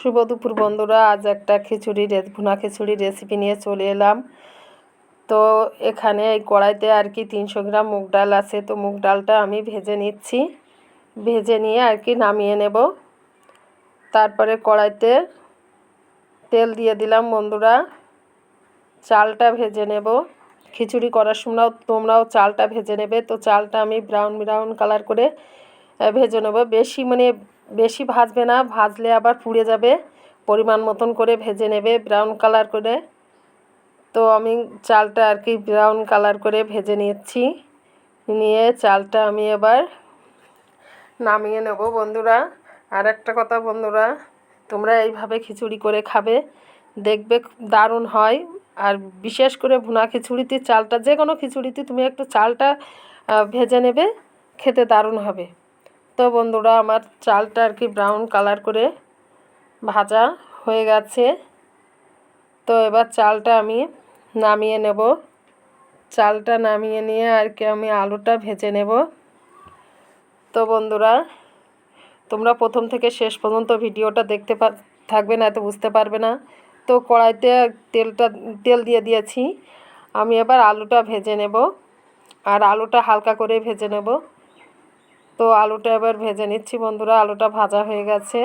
শুভ দুপুর বন্ধুরা, আজ একটা ভুনা খিচুড়ি রেসিপি নিয়ে চলে এলাম। তো এখানে এই কড়াইতে আর কি 300 গ্রাম মুগ ডাল আছে। তো মুগ ডালটা আমি ভেজে নিচ্ছি, ভেজে নিয়ে আর কি নামিয়ে নেব। তারপরে কড়াইতে তেল দিয়ে দিলাম বন্ধুরা। চালটা ভেজে নেব। খিচুড়ি করার সময় তোমরাও চালটা ভেজে নেবে। তো চালটা আমি ব্রাউন ব্রাউন কালার করে ভেজে নেব। বেশি ভাজবে না, ভাজলে আবার পুড়ে যাবে। পরিমাণ মতন করে ভেজে নেবে ব্রাউন কালার করে। তো আমি চালটা আর কি ব্রাউন কালার করে ভেজে নিচ্ছি। নিয়ে চালটা আমি এবার নামিয়ে নেব বন্ধুরা। আর একটা কথা বন্ধুরা, তোমরা এইভাবে খিচুড়ি করে খাবে, দেখবে দারুণ হয়। আর বিশেষ করে ভুনা খিচুড়িতে চালটা, যে কোনো খিচুড়িতে তুমি একটু চালটা ভেজে নেবে, খেতে দারুণ হবে। তো বন্ধুরা, আমার চালটা আর কি ব্রাউন কালার করে ভাজা হয়ে গেছে। তো এবার চালটা আমি নামিয়ে নেব। চালটা নামিয়ে নিয়ে আর কি আমি আলুটা ভেজে নেব। তো বন্ধুরা, তোমরা প্রথম থেকে শেষ পর্যন্ত ভিডিওটা দেখতে থাকবে, না তো বুঝতে পারবে না। তো কড়াইতে তেল দিয়ে দিয়েছি। আমি এবার আলুটা ভেজে নেব, আর আলুটা হালকা করে ভেজে নেব। তো আলুটা এবার ভেজে নিচ্ছি বন্ধুরা। আলুটা ভাজা হয়ে গেছে।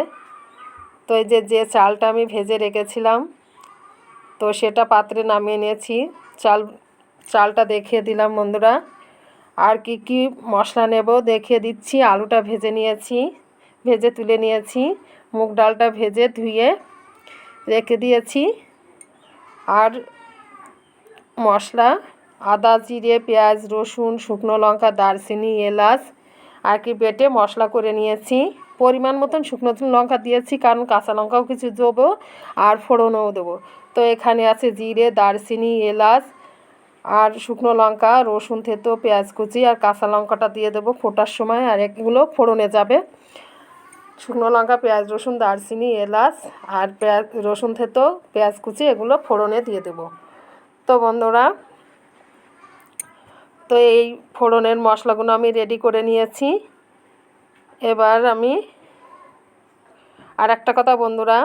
তো এই যে চালটা আমি ভেজে রেখেছিলাম, তো সেটা পাত্রে নামিয়ে নিয়েছি। চালটা দেখিয়ে দিলাম বন্ধুরা। আর কি কি মশলা নেব দেখিয়ে দিচ্ছি। আলুটা ভেজে নিয়েছি, ভেজে তুলে নিয়েছি। মুগ ডালটা ভেজে ধুয়ে রেখে দিয়েছি। আর মশলা আদা, জিরে, পেঁয়াজ, রসুন, শুকনো লঙ্কা, দারচিনি, এলাচ আর কি বেটে মশলা করে নিয়েছি। পরিমাণ মতন শুকনো লঙ্কা দিয়েছি, কারণ কাঁচা লঙ্কাও কিছু দেবো আর ফোড়নও দেবো। তো এখানে আছে জিরে, দারচিনি, এলাচ আর শুকনো লঙ্কা, রসুন থেতো, পেঁয়াজ কুচি আর কাঁচা লঙ্কাটা দিয়ে দেবো ফোটার সময়। আর এগুলো ফোড়নে যাবে। শুকনো লঙ্কা, পেঁয়াজ, রসুন, দারচিনি, এলাচ আর রসুন থেতো, পেঁয়াজ কুচি এগুলো ফোড়নে দিয়ে দেবো। তো বন্ধুরা, তো এই ফোড়নের মশলাগুলো আমি রেডি করে নিয়েছি। এবার আমি আর একটা কথা বন্ধুরা,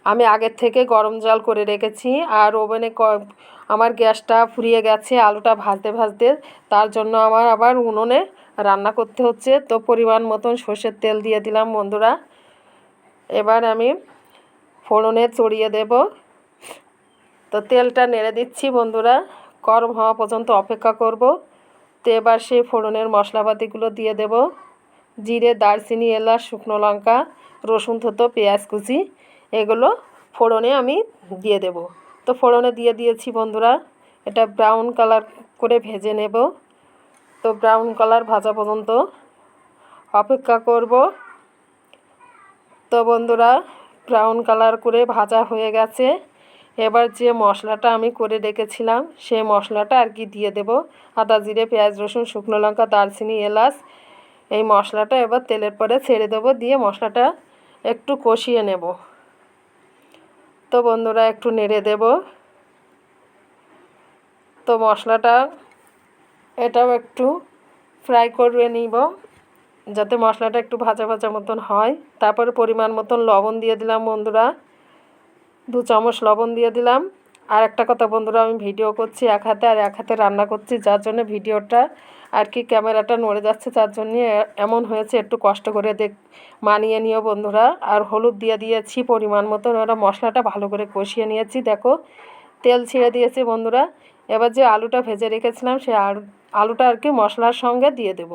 আমি আগের থেকে গরম জল করে রেখেছি। আর ওভেনে আমার গ্যাসটা ফুরিয়ে গেছে আলুটা ভাজতে ভাজতে, তার জন্য আমার আবার উনুনে রান্না করতে হচ্ছে। তো পরিমাণ মতন সর্ষের তেল দিয়ে দিলাম বন্ধুরা। এবার আমি ফোড়নে চড়িয়ে দেব। তো তেলটা নেড়ে দিচ্ছি বন্ধুরা, গরম হওয়া পর্যন্ত অপেক্ষা করব। তো এবার সেই ফোড়নের মশলাপাতিগুলো দিয়ে দেব। জিরে, দারচিনি, এলাচ, শুকনো লঙ্কা, রসুন থেতো, পেঁয়াজ কুচি এগুলো ফোড়নে আমি দিয়ে দেব। তো ফোড়নে দিয়ে দিয়েছি বন্ধুরা। এটা ব্রাউন কালার করে ভেজে নেব। তো ব্রাউন কালার ভাজা পর্যন্ত অপেক্ষা করব। তো বন্ধুরা, ব্রাউন কালার করে ভাজা হয়ে গেছে। এবার যে মশলাটা আমি করে রেখেছিলাম সেই মশলাটা আর কি দিয়ে দেব। আদা, জিরে, পেঁয়াজ, রসুন, শুকনো লঙ্কা, দারচিনি, এলাচ এই মশলাটা এবার তেলের পরে ছেড়ে দেব, দিয়ে মশলাটা একটু কষিয়ে নেব। তো বন্ধুরা, একটু নেড়ে দেব। তো মশলাটা এটাও একটু ফ্রাই করে নিব, যাতে মশলাটা একটু ভাজা ভাজা মতন হয়। তারপরে পরিমাণ মতন লবণ দিয়ে দিলাম বন্ধুরা, 2 চামচ লবণ দিয়ে দিলাম। আর একটা কথা বন্ধুরা, আমি ভিডিও করছি এক হাতে আর এক হাতে রান্না করছি, যার জন্য ভিডিওটা আর কি ক্যামেরাটা নড়ে যাচ্ছে, তার জন্য এমন হয়েছে। একটু কষ্ট করে মানিয়ে নিও বন্ধুরা। আর হলুদ দিয়ে দিয়েছি পরিমাণ মতন। ওরা মশলাটা ভালো করে কষিয়ে নিয়েছি, দেখো তেল ছেড়ে দিয়েছি বন্ধুরা। এবার যে আলুটা ভেজে রেখেছিলাম সেই আলুটা আর কি মশলার সঙ্গে দিয়ে দেব,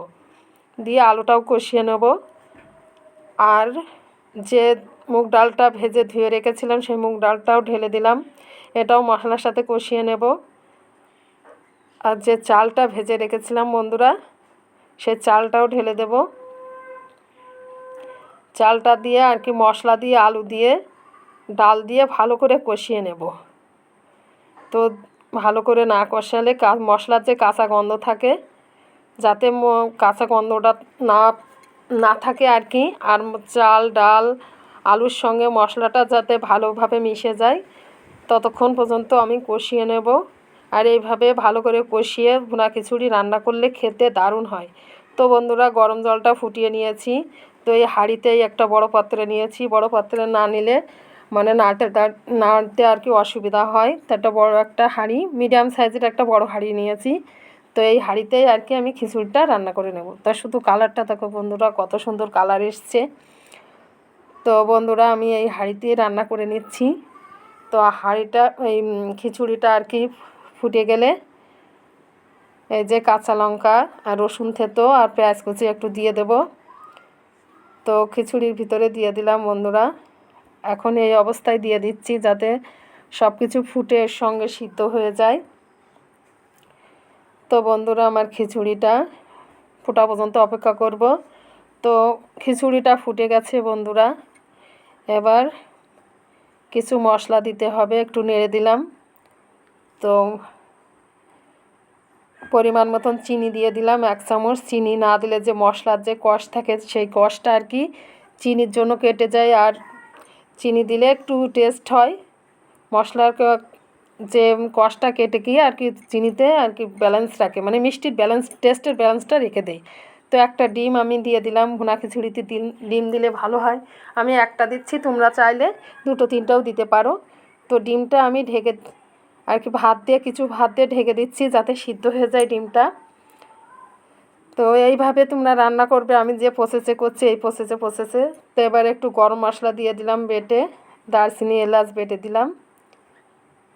দিয়ে আলুটাও কষিয়ে নেব। আর যে মুগ ডালটা ভেজে ধুয়ে রেখেছিলাম সেই মুগ ডালটাও ঢেলে দিলাম, এটাও মশলার সাথে কষিয়ে নেব। আর যে চালটা ভেজে রেখেছিলাম বন্ধুরা, সেই চালটাও ঢেলে দেব। চালটা দিয়ে আর কি মশলা দিয়ে, আলু দিয়ে, ডাল দিয়ে ভালো করে কষিয়ে নেব। তো ভালো করে না কষালে মশলার যে কাঁচা গন্ধ থাকে, যাতে কাঁচা গন্ধটা না না থাকে আর কি। আর চাল, ডাল, আলুর সঙ্গে মশলাটা যাতে ভালোভাবে মিশে যায়, ততক্ষণ পর্যন্ত আমি কষিয়ে নেব। আর এইভাবে ভালো করে কষিয়ে ভুনা খিচুড়ি রান্না করলে খেতে দারুণ হয়। তো বন্ধুরা, গরম জলটা ফুটিয়ে নিয়েছি। তো এই হাঁড়িতেই একটা বড় পাত্রে নিয়েছি, বড় পাত্রে না নিলে মানে নাড়তে আর কি অসুবিধা হয়। তো একটা বড় একটা হাঁড়ি, মিডিয়াম সাইজের একটা বড় হাঁড়ি নিয়েছি। তো এই হাঁড়িতেই আর কি আমি খিচুড়িটা রান্না করে নেব। তা শুধু কালারটা দেখো বন্ধুরা, কত সুন্দর কালার এসছে। তো বন্ধুরা আমি এই হাঁড়িতেই রান্না করে নিচ্ছি। তো হাঁড়িটা এই খিচুড়িটা আর কি ফুটে গেলে এই যে কাঁচা লঙ্কা আর রসুন থেতো আর পেঁয়াজ কুচি একটু দিয়ে দেব। তো খিচুড়ির ভিতরে দিয়ে দিলাম বন্ধুরা। এখন এই অবস্থায় দিয়ে দিচ্ছি যাতে সব কিছু ফুটে এর সঙ্গে সিদ্ধ হয়ে যায়। তো বন্ধুরা আমার খিচুড়িটা ফোটা পর্যন্ত অপেক্ষা করব। তো খিচুড়িটা ফুটে গেছে বন্ধুরা। এবার কিছু মশলা দিতে হবে, একটু নেড়ে দিলাম। তো পরিমাণ মতন চিনি দিয়ে দিলাম 1 চামচ। চিনি না দিলে যে মশলার যে কষ থাকে সেই কষটা আর কি চিনির জন্য কেটে যায়, আর চিনি দিলে একটু টেস্ট হয়। মশলার যে কষটা কেটে গিয়ে আর কি চিনিতে আর কি ব্যালেন্স রাখে, মানে মিষ্টির ব্যালেন্স, টেস্টের ব্যালেন্সটা রেখে দেয়। তো একটা ডিম আমি দিয়ে দিলাম, ভুনা খিচুড়িতে ডিম দিলে ভালো হয়। আমি একটা দিচ্ছি, তোমরা চাইলে 2-3টাও দিতে পারো। তো ডিমটা আমি ঢেকে আর কি কিছু ভাত দিয়ে ঢেকে দিচ্ছি যাতে সিদ্ধ হয়ে যায় ডিমটা। তো এইভাবে তোমরা রান্না করবে, আমি যে প্রসেসে করছি এই প্রসেসে। তো এবার একটু গরম মশলা দিয়ে দিলাম বেটে, দারচিনি এলাচ বেটে দিলাম,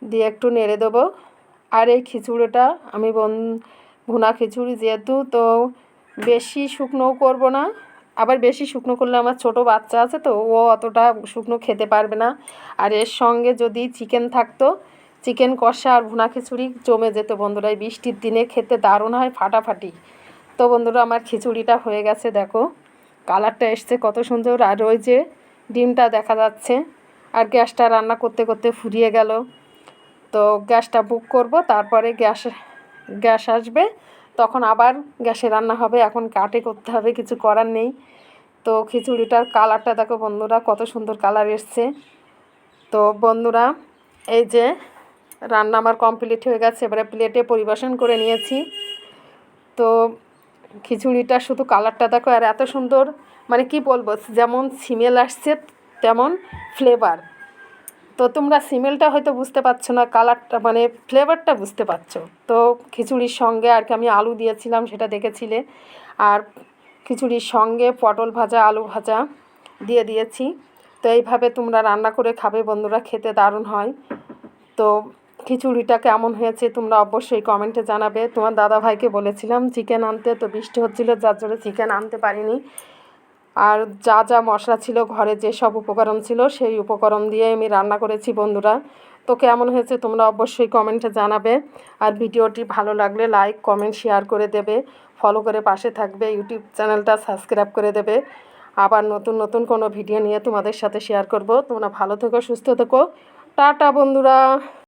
দিয়ে একটু নেড়ে দেবো। আর এই খিচুড়িটা আমি ভুনা খিচুড়ি যেহেতু, তো বেশি শুকনোও করব না, আবার বেশি শুকনো করলে আমার ছোট বাচ্চা আছে, তো ও অতটা শুকনো খেতে পারবে না। আর এর সঙ্গে যদি চিকেন থাকতো, চিকেন কষা আর ভুনা খিচুড়ি জমে যেত বন্ধুরা। এই বৃষ্টির দিনে খেতে দারুণ হয়, ফাটাফাটি। তো বন্ধুরা আমার খিচুড়িটা হয়ে গেছে, দেখো কালারটা এসছে কত সুন্দর, আর ওই যে ডিমটা দেখা যাচ্ছে। আর গ্যাসটা রান্না করতে করতে ফুরিয়ে গেল। তো গ্যাসটা বুক করব, তারপরে গ্যাস আসবে, তখন আবার গ্যাসে রান্না হবে। এখন কাটে করতে হবে, কিছু করার নেই। তো খিচুড়িটার কালারটা দেখো বন্ধুরা, কত সুন্দর কালার এসছে। তো বন্ধুরা এই যে রান্না আমার কমপ্লিট হয়ে গেছে, এবারে প্লেটে পরিবেশন করে নিয়েছি। তো খিচুড়িটা শুধু কালারটা দেখো, আর এত সুন্দর, মানে কি বলবো, যেমন স্মেল আসছে তেমন ফ্লেভার। তো তোমরা স্মেলটা হয়তো বুঝতে পারছো না, কালারটা মানে ফ্লেভারটা বুঝতে পারছো। তো খিচুড়ির সঙ্গে আর কি আমি আলু দিয়েছিলাম, সেটা দেখেছিলে। আর খিচুড়ির সঙ্গে পটল ভাজা, আলু ভাজা দিয়ে দিয়েছি। তো এইভাবে তোমরা রান্না করে খাবে বন্ধুরা, খেতে দারুণ হয়। তো খিচুড়িটা কেমন হয়েছে তোমরা অবশ্যই কমেন্টে জানাবে। তোমার দাদা ভাইকে বলেছিলাম চিকেন আনতে, তো বৃষ্টি হচ্ছিলো যার জন্য চিকেন আনতে পারিনি। আর যা যা মশলা ছিল ঘরে, যেসব উপকরণ ছিল সেই উপকরণ দিয়ে আমি রান্না করেছি বন্ধুরা। তো কেমন হয়েছে তোমরা অবশ্যই কমেন্টে জানাবে। আর ভিডিওটি ভালো লাগলে লাইক, কমেন্ট, শেয়ার করে দেবে, ফলো করে পাশে থাকবে, ইউটিউব চ্যানেলটা সাবস্ক্রাইব করে দেবে। আবার নতুন নতুন কোনো ভিডিও নিয়ে তোমাদের সাথে শেয়ার করব। তোমরা ভালো থেকো, সুস্থ থেকো। টাটা বন্ধুরা।